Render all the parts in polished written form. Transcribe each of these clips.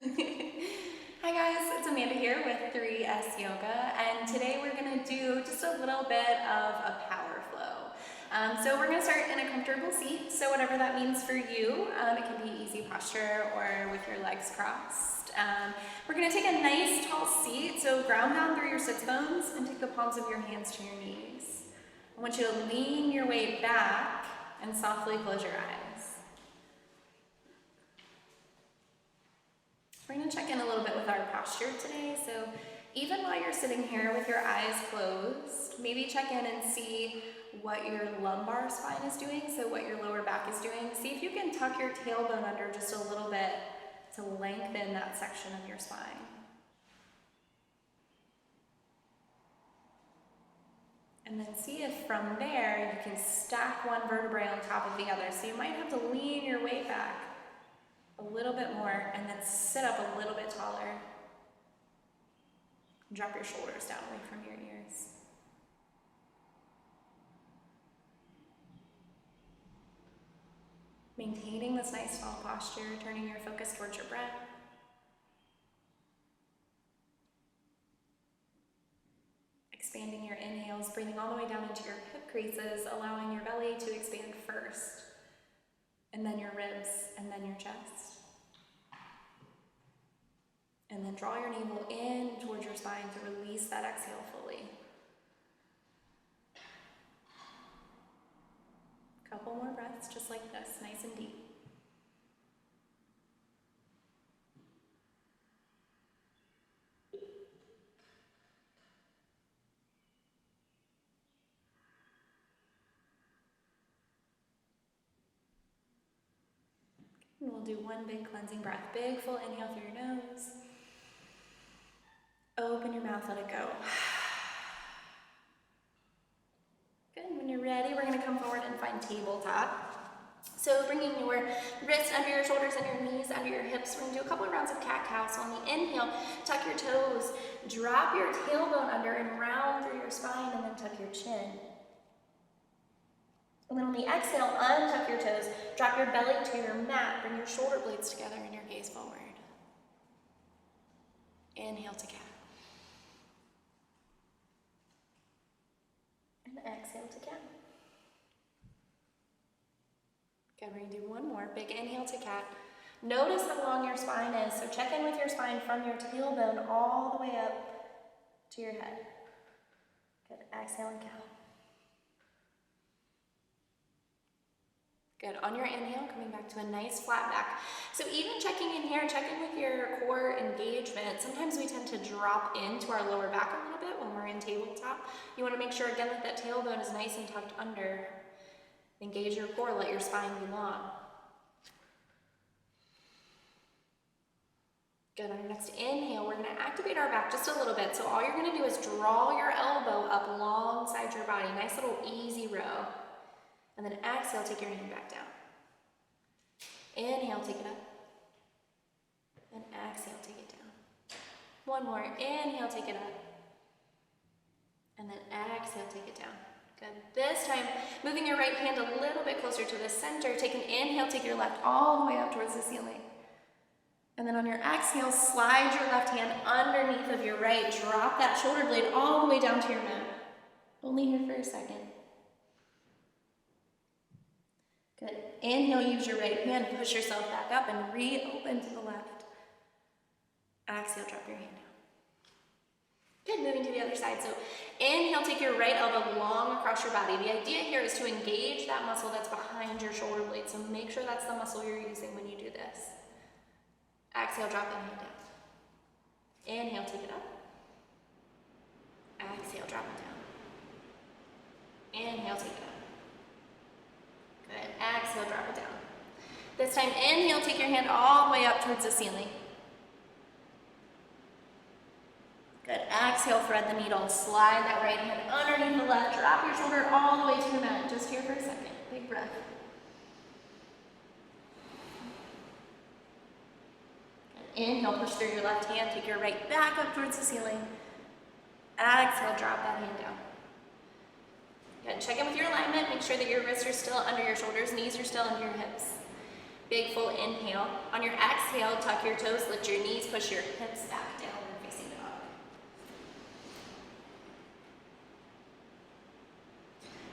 Hi guys, it's Amanda here with 3S Yoga, and today we're going to do just a little bit of a power flow. So we're going to start in a comfortable seat, so whatever that means for you. It can be easy posture or with your legs crossed. We're going to take a nice tall seat, so ground down through your sits bones and take the palms of your hands to your knees. I want you to lean your weight back and softly close your eyes. We're going to check in a little bit with our posture today. So even while you're sitting here with your eyes closed, maybe check in and see what your lumbar spine is doing, so what your lower back is doing. See if you can tuck your tailbone under just a little bit to lengthen that section of your spine. And then see if from there you can stack one vertebrae on top of the other. So you might have to lean your weight back a little bit more and then sit up a little bit taller. Drop your shoulders down away from your ears. Maintaining this nice tall posture, turning your focus towards your breath. Expanding your inhales, breathing all the way down into your hip creases, allowing your belly to expand first, and then your ribs, and then your chest. And then draw your navel in towards your spine to release that exhale fully. Couple more breaths just like this, nice and deep. And we'll do one big cleansing breath. Big full inhale through your nose. Open your mouth, let it go. Good, when you're ready, we're gonna come forward and find tabletop. So bringing your wrists under your shoulders and your knees under your hips, we're gonna do a couple of rounds of cat-cow. So on the inhale, tuck your toes, drop your tailbone under and round through your spine, and then tuck your chin. And then on the exhale, untuck your toes, drop your belly to your mat, bring your shoulder blades together and your gaze forward. Inhale to cat. And exhale to cat. Good, we're gonna do one more. Big inhale to cat. Notice how long your spine is, so check in with your spine from your tailbone all the way up to your head. Good, exhale and cat. Good, on your inhale, coming back to a nice flat back. So even checking in here, check in with your core engagement. Sometimes we tend to drop into our lower back a little bit when we're in tabletop. You wanna make sure again that that tailbone is nice and tucked under. Engage your core, let your spine be long. Good, on your next inhale, we're gonna activate our back just a little bit. So all you're gonna do is draw your elbow up alongside your body. Nice little easy row. And then exhale, take your hand back down. Inhale, take it up. And exhale, take it down. One more, inhale, take it up. And then exhale, take it down. Good. This time, moving your right hand a little bit closer to the center. Take an inhale, take your left all the way up towards the ceiling. And then on your exhale, slide your left hand underneath of your right. Drop that shoulder blade all the way down to your mat. Only here for a second. Good. Inhale, use your right hand, push yourself back up and reopen to the left. Exhale, drop your hand down. Good, moving to the other side. So inhale, take your right elbow long across your body. The idea here is to engage that muscle that's behind your shoulder blade. So make sure that's the muscle you're using when you do this. Exhale, drop that hand down. Inhale, take it up. Exhale, drop it down. Inhale, take it up. Good. Exhale, drop it down. This time, inhale, take your hand all the way up towards the ceiling. Good. Exhale, thread the needle. Slide that right hand underneath the left. Drop your shoulder all the way to your mat. Just here for a second. Big breath. Good. Inhale, push through your left hand. Take your right back up towards the ceiling. Exhale, drop that hand down. Good. Check in with your alignment. Make sure that your wrists are still under your shoulders, knees are still under your hips. Big full inhale. On your exhale, tuck your toes, lift your knees, push your hips back, downward facing dog.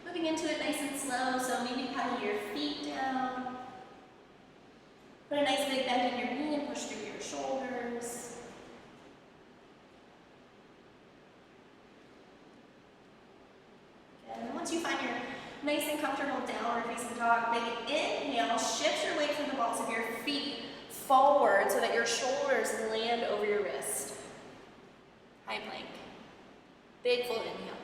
Moving into it nice and slow, so maybe pedal your feet down. Put a nice big bend in your knee and push through your shoulders. And once you find your nice and comfortable downward facing dog, big inhale, shift your weight from the balls of your feet forward so that your shoulders land over your wrist. High plank. Big full inhale.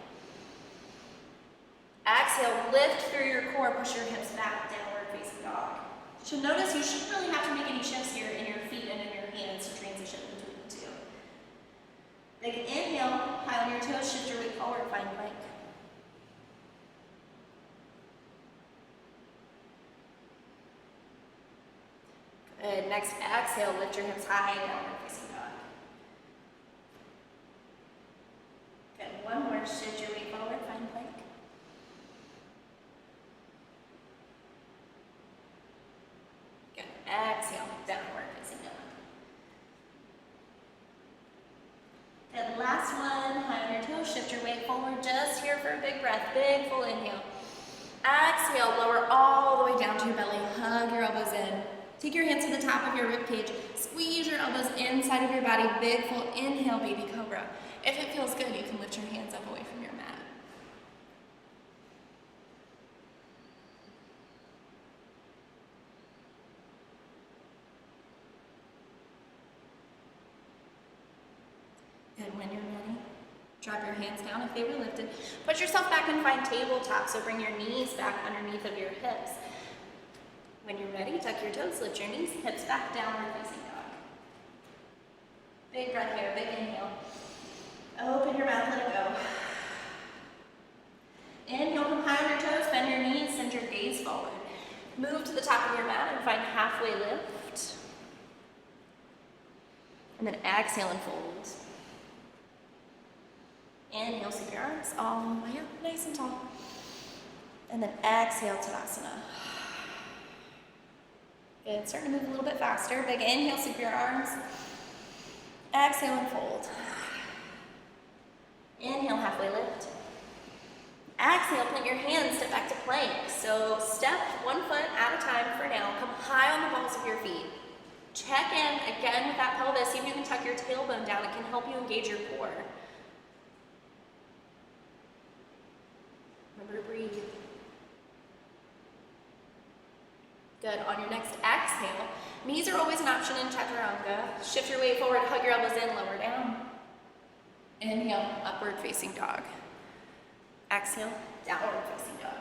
Exhale, lift through your core, push your hips back, downward facing dog. So notice you shouldn't really have to make any shifts here in your feet and in your hands to transition between the two. Big inhale, high on your toes, shift your weight forward, find plank. Good. Next exhale, lift your hips high, downward facing dog. Good. One more, shift your weight forward, find plank. Good. Exhale, downward facing dog. Good. Last one, high on your toes, shift your weight forward, just here for a big breath, big full inhale. Exhale, lower all the way down to your belly, hug your elbows in. Take your hands to the top of your rib cage, squeeze your elbows inside of your body, big full inhale, baby cobra. If it feels good, you can lift your hands up away from your mat. And when you're ready, drop your hands down if they were lifted. Put yourself back and find tabletop, so bring your knees back underneath of your hips. When you're ready, tuck your toes, lift your knees, hips back, downward facing dog. Big breath here, big inhale. Open your mouth, let it go. Inhale, come high on your toes, bend your knees, send your gaze forward. Move to the top of your mat and find halfway lift. And then exhale and fold. Inhale, sweep your arms all the way up, nice and tall. And then exhale, Tadasana. Good, starting to move a little bit faster. Big inhale, sweep your arms. Exhale and fold. Inhale, halfway lift. Exhale, plant your hands, step back to plank. So step one foot at a time for now. Come high on the balls of your feet. Check in again with that pelvis. See if you can tuck your tailbone down. It can help you engage your core. Remember to breathe. Good. On your next exhale, knees are always an option in chaturanga. Shift your weight forward, hug your elbows in, lower down. Inhale, upward facing dog. Exhale, downward facing dog.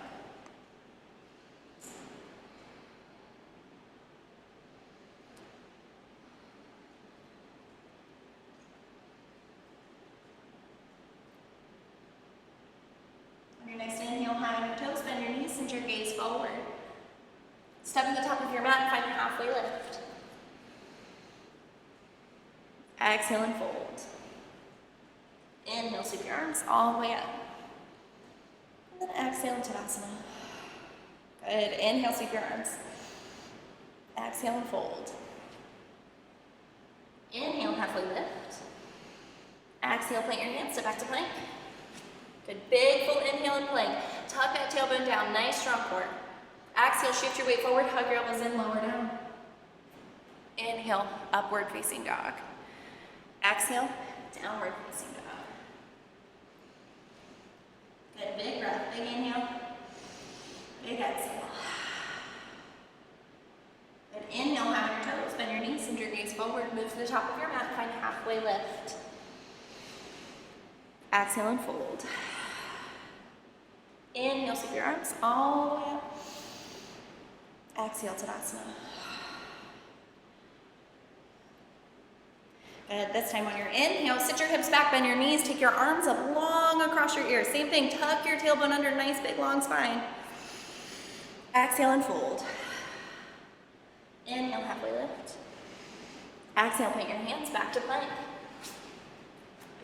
On your next inhale, high on your toes, bend your knees, send your gaze forward. Step to the top of your mat and find your halfway lift. Exhale and fold. Inhale, sweep your arms all the way up. And then exhale, Tadasana. Good. Inhale, sweep your arms. Exhale and fold. Inhale, halfway lift. Exhale, plant your hands, step back to plank. Good. Big full inhale and plank. Tuck that tailbone down, nice strong core. Exhale, shift your weight forward, hug your elbows in, lower down. Inhale, upward facing dog. Exhale, downward facing dog. Good, big breath, big inhale, big exhale. Good, inhale, high on your toes, bend your knees, send your gaze forward, move to the top of your mat, find halfway lift. Exhale and fold. Inhale, sweep your arms all the way up. Exhale, Tadasana. Good. This time on your inhale, sit your hips back, bend your knees, take your arms up long across your ears. Same thing, tuck your tailbone under, nice big long spine. Exhale and fold. Inhale, halfway lift. Exhale, plant your hands back to plank.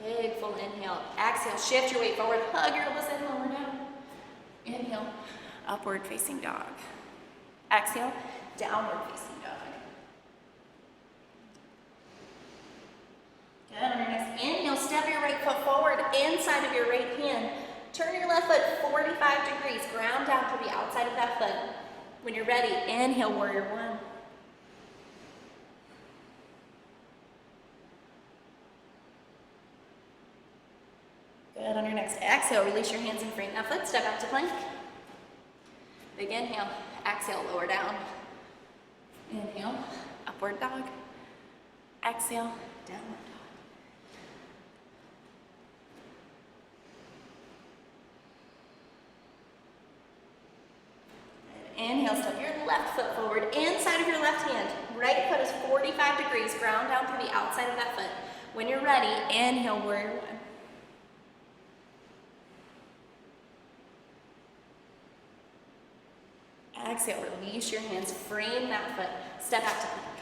Big full inhale. Exhale, shift your weight forward, hug your elbows in, lower down. Inhale, upward facing dog. Exhale, downward facing dog. Good, on your next inhale, step your right foot forward inside of your right hand. Turn your left foot 45 degrees, ground down to the outside of that foot. When you're ready, inhale, warrior one. Good, on your next exhale, release your hands and frame that foot, step back to plank. Big inhale, exhale, lower down. Inhale, upward dog. Exhale, downward dog. Inhale, step your left foot forward inside of your left hand. Right foot is 45 degrees, ground down through the outside of that foot. When you're ready, inhale, warrior one. Exhale, release your hands, frame that foot, step back to plank.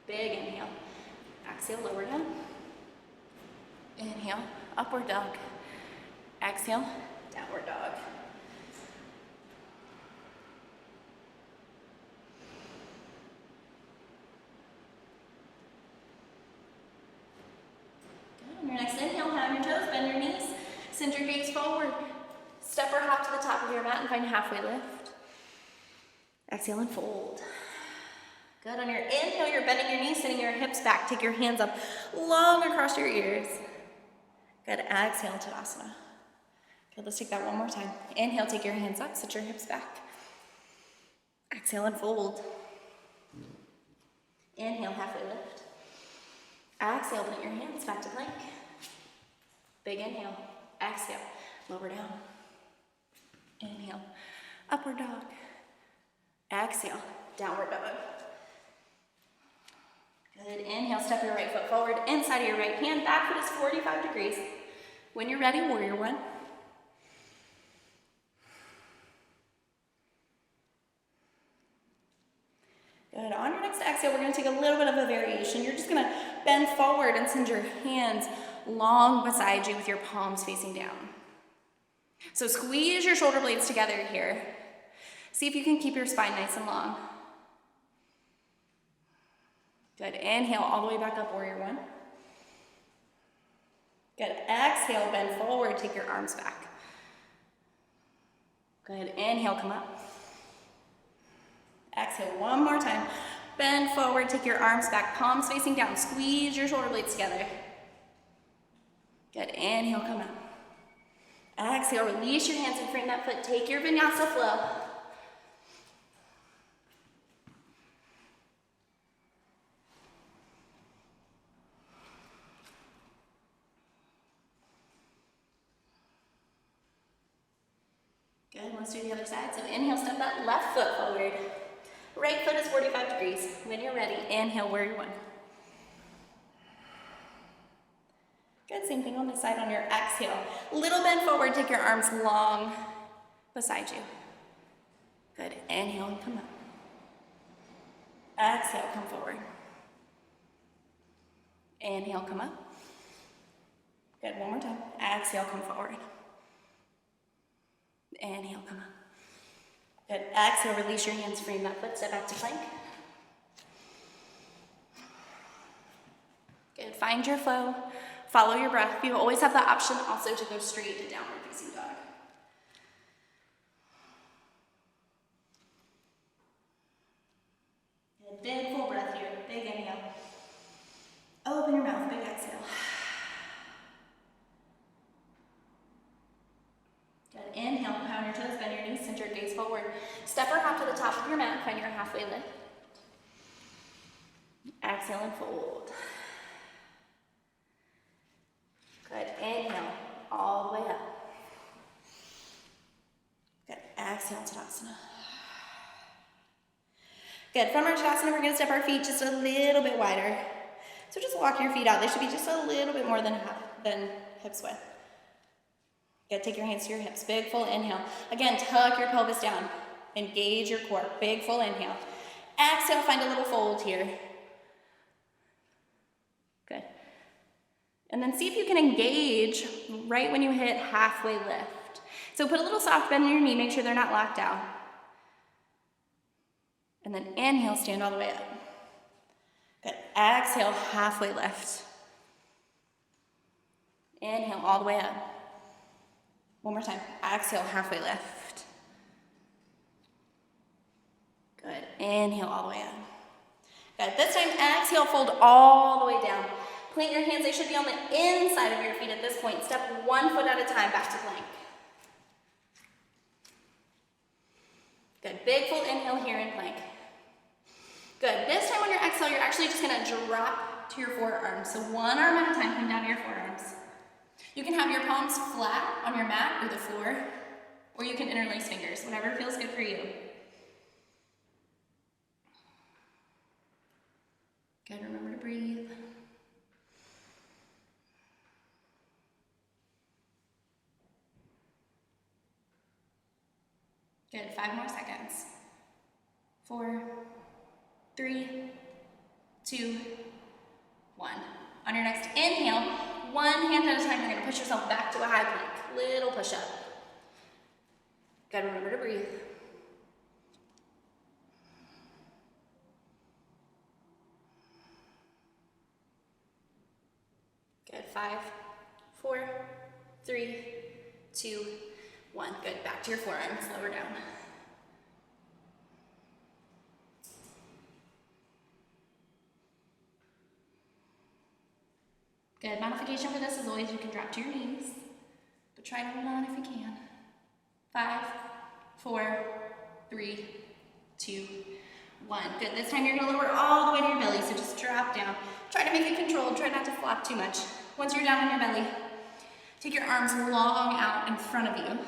Big inhale. Exhale, lower down. Inhale, upward dog. Exhale, downward dog. Your next inhale, hand on your toes, bend your knees, send your gaze forward. Step or hop to the top of your mat and find halfway lift. Exhale and fold. Good, on your inhale, you're bending your knees, sending your hips back. Take your hands up long across your ears. Good, exhale, Tadasana. Good, let's take that one more time. Inhale, take your hands up, set your hips back. Exhale and fold. Inhale, halfway lift. Exhale, put your hands back to plank. Big inhale. Exhale, lower down. Inhale, upward dog. Exhale, downward dog. Good, inhale, step your right foot forward inside of your right hand. Back foot is 45 degrees. When you're ready, warrior one. Good, on your next exhale, we're gonna take a little bit of a variation. You're just gonna bend forward and send your hands long beside you with your palms facing down. So squeeze your shoulder blades together here. See if you can keep your spine nice and long. Good, inhale all the way back up, warrior one. Good, exhale, bend forward, take your arms back. Good, inhale, come up. Exhale, one more time. Bend forward, take your arms back, palms facing down. Squeeze your shoulder blades together. Good, inhale, come up. Exhale, release your hands and frame that foot. Take your Vinyasa Flow. Good, let's do the other side. So inhale, step that left foot forward. Right foot is 45 degrees. When you're ready, inhale, warrior one. Good, same thing on this side on your exhale. Little bend forward, take your arms long beside you. Good, inhale and come up. Exhale, come forward. Inhale, come up. Good, one more time. Exhale, come forward. Inhale, come up. Good, exhale, release your hands, frame that foot, step back to plank. Good, find your flow, follow your breath. You always have the option also to go straight to downward facing dog. Good, big full breath here, big inhale. Open your mouth, big exhale. Good, inhale, pound your toes, bend your knees, center your gaze forward. Step or hop to the top of your mat, find your halfway lift. Exhale and fold. Good, inhale, all the way up. Good, exhale, Tadasana. Good, from our Tadasana, we're gonna step our feet just a little bit wider. So just walk your feet out. They should be just a little bit more than hips width. Good, take your hands to your hips. Big full inhale. Again, tuck your pelvis down. Engage your core. Big full inhale. Exhale, find a little fold here. Good. And then see if you can engage right when you hit halfway lift. So put a little soft bend in your knee, make sure they're not locked out. And then inhale, stand all the way up. Good. Exhale, halfway lift. Inhale, all the way up. One more time. Exhale, halfway lift. Good. Inhale, all the way up. Good. This time, exhale, fold all the way down. Plant your hands. They should be on the inside of your feet at this point. Step one foot at a time back to plank. Good. Big full inhale here in plank. Good. This time on your exhale, you're actually just going to drop to your forearms. So one arm at a time, come down to your forearms. You can have your palms flat on your mat or the floor, or you can interlace fingers, whatever feels good for you. Good. Remember to breathe. Good. 5 more seconds. 4, 3, 2, 1. On your next inhale, one hand at a time, you're going to push yourself back to a high plank. Little push up. Good. Remember to breathe. Good. 5, 4, 3, 2, 1. Good. Back to your forearms. Lower down. Good. Modification for this is always you can drop to your knees, but try to hold on if you can. 5, 4, 3, 2, 1. Good. This time you're going to lower all the way to your belly, so just drop down. Try to make it controlled. Try not to flop too much. Once you're down on your belly, take your arms long out in front of you.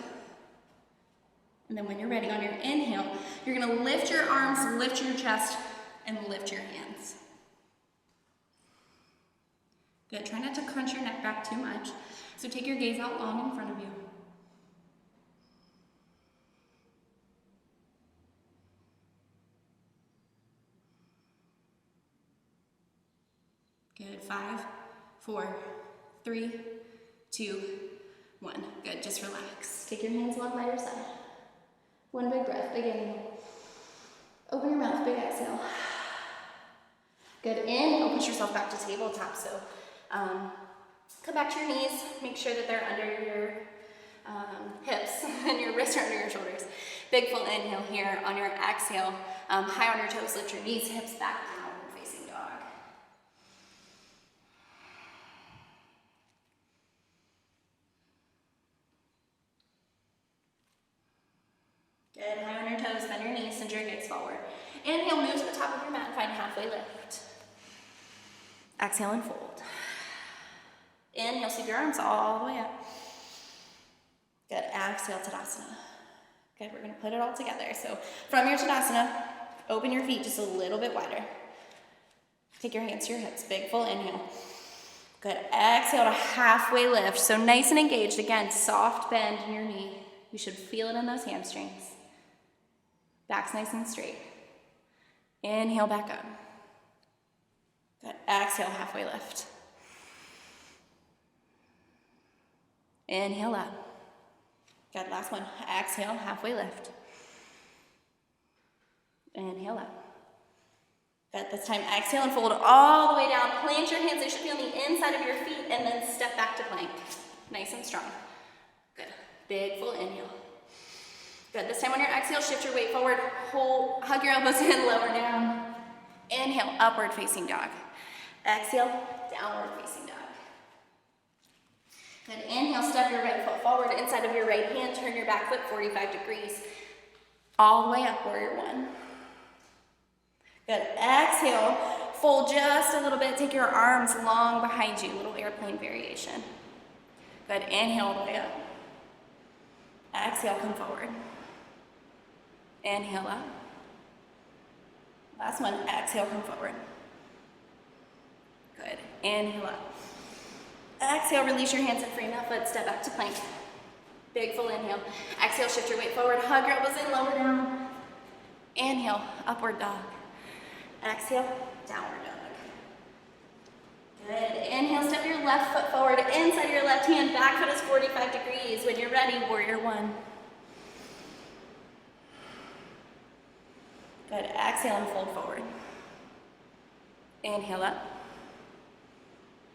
And then when you're ready, on your inhale, you're going to lift your arms, lift your chest, and lift your hands. Good. Try not to crunch your neck back too much. So take your gaze out long in front of you. Good. 5, 4, 3, 2, 1. Good. Just relax. Take your hands along by your side. One big breath. Big inhale. Open your mouth. Big exhale. Good. Inhale. Push yourself back to tabletop. So come back to your knees. Make sure that they're under your hips and your wrists are under your shoulders. Big full inhale here. On your exhale, high on your toes. Lift your knees, hips back, downward facing dog. Good. High on your toes, bend your knees, send your gaze forward. Inhale, move to the top of your mat and find halfway lift. Exhale and fold. Inhale, sweep your arms all the way up. Good. Exhale, Tadasana. Good. We're going to put it all together. So from your Tadasana, open your feet just a little bit wider. Take your hands to your hips. Big full inhale. Good. Exhale to halfway lift. So nice and engaged. Again, soft bend in your knee. You should feel it in those hamstrings. Back's nice and straight. Inhale back up. Good. Exhale, halfway lift. Inhale up. Good. Last one. Exhale, halfway lift. Inhale up. Good. This time, exhale and fold all the way down. Plant your hands. They should be on the inside of your feet, and then step back to plank. Nice and strong. Good. Big full inhale. Good. This time on your exhale, shift your weight forward. Hold, hug your elbows in, lower down. Inhale, upward facing dog. Exhale, downward facing dog. Good. Inhale, step your right foot forward inside of your right hand. Turn your back foot 45 degrees. All the way up, warrior one. Good. Exhale, fold just a little bit. Take your arms long behind you. Little airplane variation. Good. Inhale all the way up. Exhale, come forward. Inhale up. Last one. Exhale, come forward. Good. Inhale up. Exhale, release your hands and frame that foot. Step back to plank. Big full inhale. Exhale, shift your weight forward. Hug your elbows in, lower down. Inhale, upward dog. Exhale, downward dog. Good. Inhale, step your left foot forward inside your left hand. Back foot is 45 degrees. When you're ready, warrior one. Good, exhale and fold forward. Inhale up.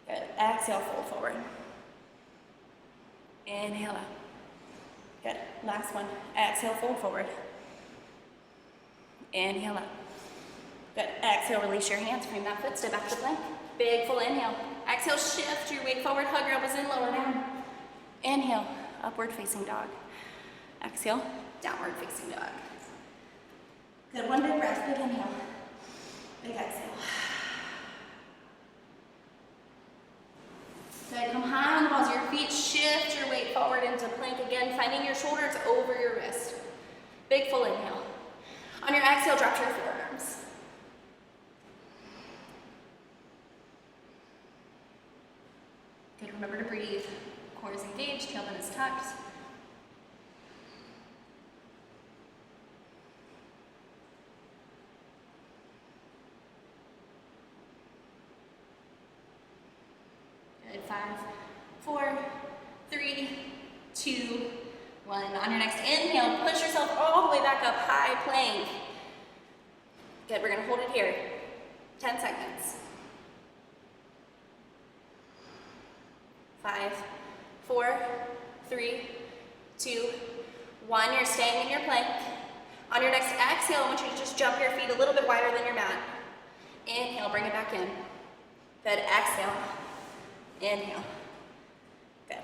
Good, exhale, fold forward. Inhale up. Good, last one. Exhale, fold forward. Inhale up. Good, exhale, release your hands, frame that foot, step back to plank. Big full inhale. Exhale, shift your weight forward, hug your elbows in, lower down. Inhale, upward facing dog. Exhale, downward facing dog. Good, one big breath, big inhale. Big exhale. Good, come high on the balls of your feet, shift your weight forward into plank again, finding your shoulders over your wrist. Big full inhale. On your exhale, drop to your forearms. Good, remember to breathe. Core is engaged, tailbone is tucked. Good, 5, 4, 3, 2, 1. On your next inhale, push yourself all the way back up, high plank. Good, we're gonna hold it here. 10 seconds. 5, 4, 3, 2, 1. You're staying in your plank. On your next exhale, I want you to just jump your feet a little bit wider than your mat. Inhale, bring it back in. Good, exhale. Inhale. Good.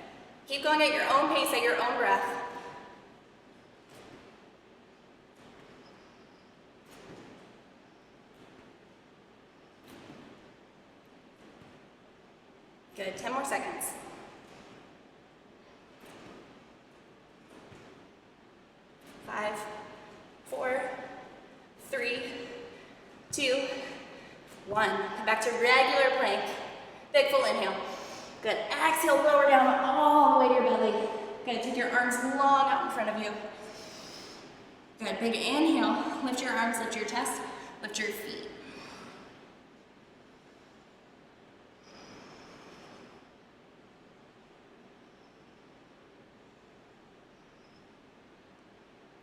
Keep going at your own pace, at your own breath. Good, 10 more seconds. 5, 4, 3, 2, 1. Come back to regular plank. Big full inhale. Good, exhale, lower down all the way to your belly. Good, take your arms long out in front of you. Good, big inhale. Lift your arms, lift your chest, lift your feet.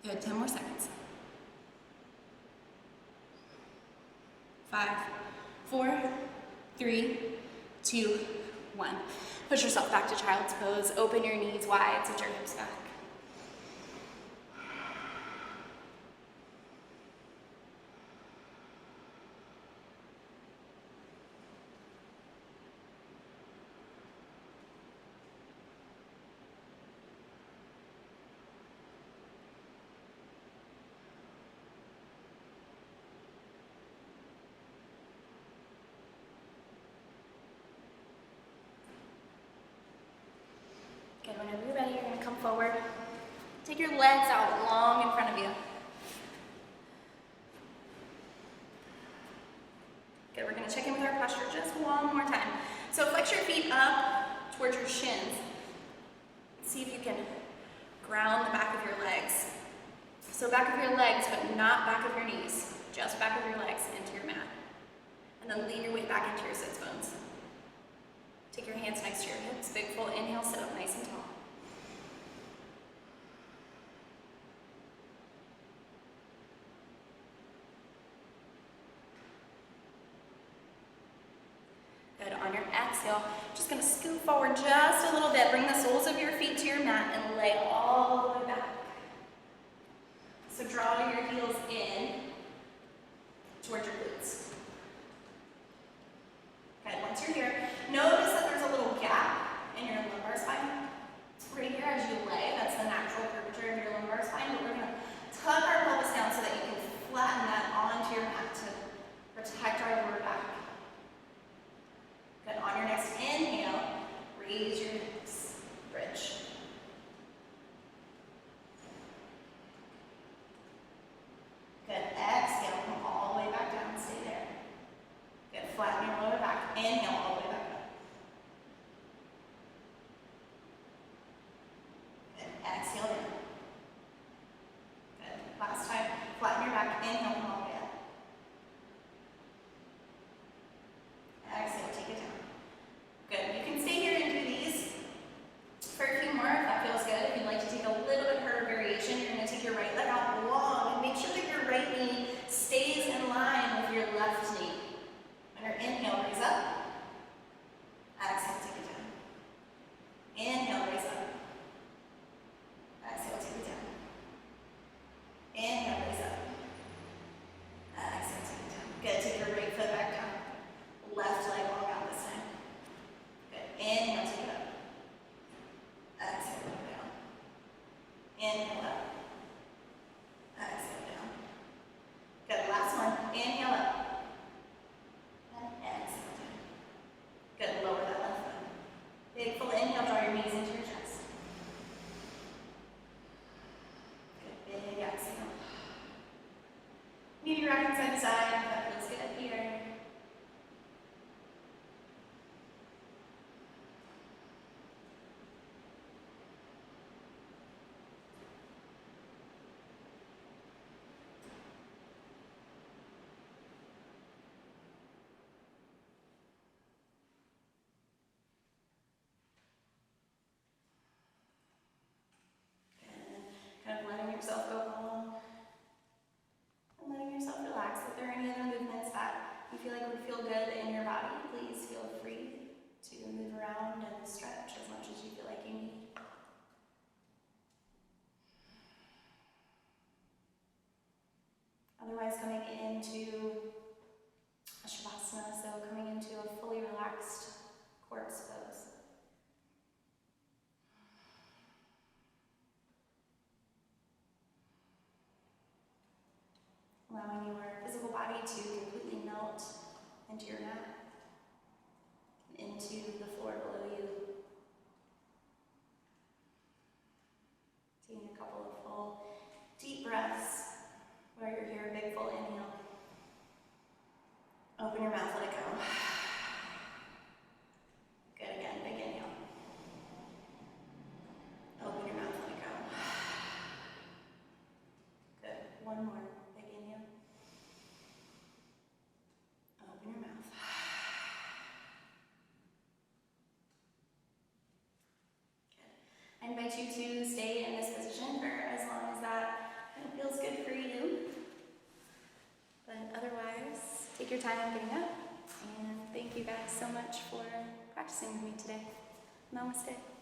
Good, 10 more seconds. 5, 4, 3, 2, 1. Push yourself back to child's pose. Open your knees wide, sit your hips back. Good, whenever you're ready, you're gonna come forward. Take your legs out long in front of you. Good, we're gonna check in with our posture just one more time. So flex your feet up towards your shins. See if you can ground the back of your legs. So back of your legs, but not back of your knees. Just back of your legs into your mat. And then lean your weight back into your sits bones. Take your hands next to your hips. Big full inhale, sit up nice and tall. Good, on your exhale, just gonna scoot forward just a little bit. Bring the soles of your feet to your mat and lay all the way back. So draw your heels in towards your glutes. Good, once you're here, notice that there's a little gap in your lumbar spine. Right here as you lay, that's the natural curvature of your lumbar spine, but we're gonna tuck our pelvis down so that you can flatten that onto your mat to protect our lower back. Good, on your next inhale, raise your hips, bridge. Good, exhale, come all the way back down, stay there. Good, flatten your lower back, inhale all the way back up. Good, exhale in. Good, last time, flatten your back, inhale, come all the way up. Exhale, take it down. Good, you can stay here and do these for a few more if that feels good. If you'd like to take a little bit harder variation, you're gonna take your right leg out long and make sure that your right knee stays feel good in your body, please feel free to move around and stretch as much as you feel like you need. Otherwise, coming into a Shavasana, so coming into a fully relaxed corpse pose. Allowing your physical body to completely melt into your mat, into the floor below you. Taking a couple of full deep breaths while you're here. Big full inhale. Open your mouth, let it go. Good, again, big inhale. Open your mouth, let it go. Good, one more. Big inhale. Open your mouth. Good. I invite you to stay in this position for as long as that feels good for you. But otherwise, take your time getting up. And thank you guys so much for practicing with me today. Namaste.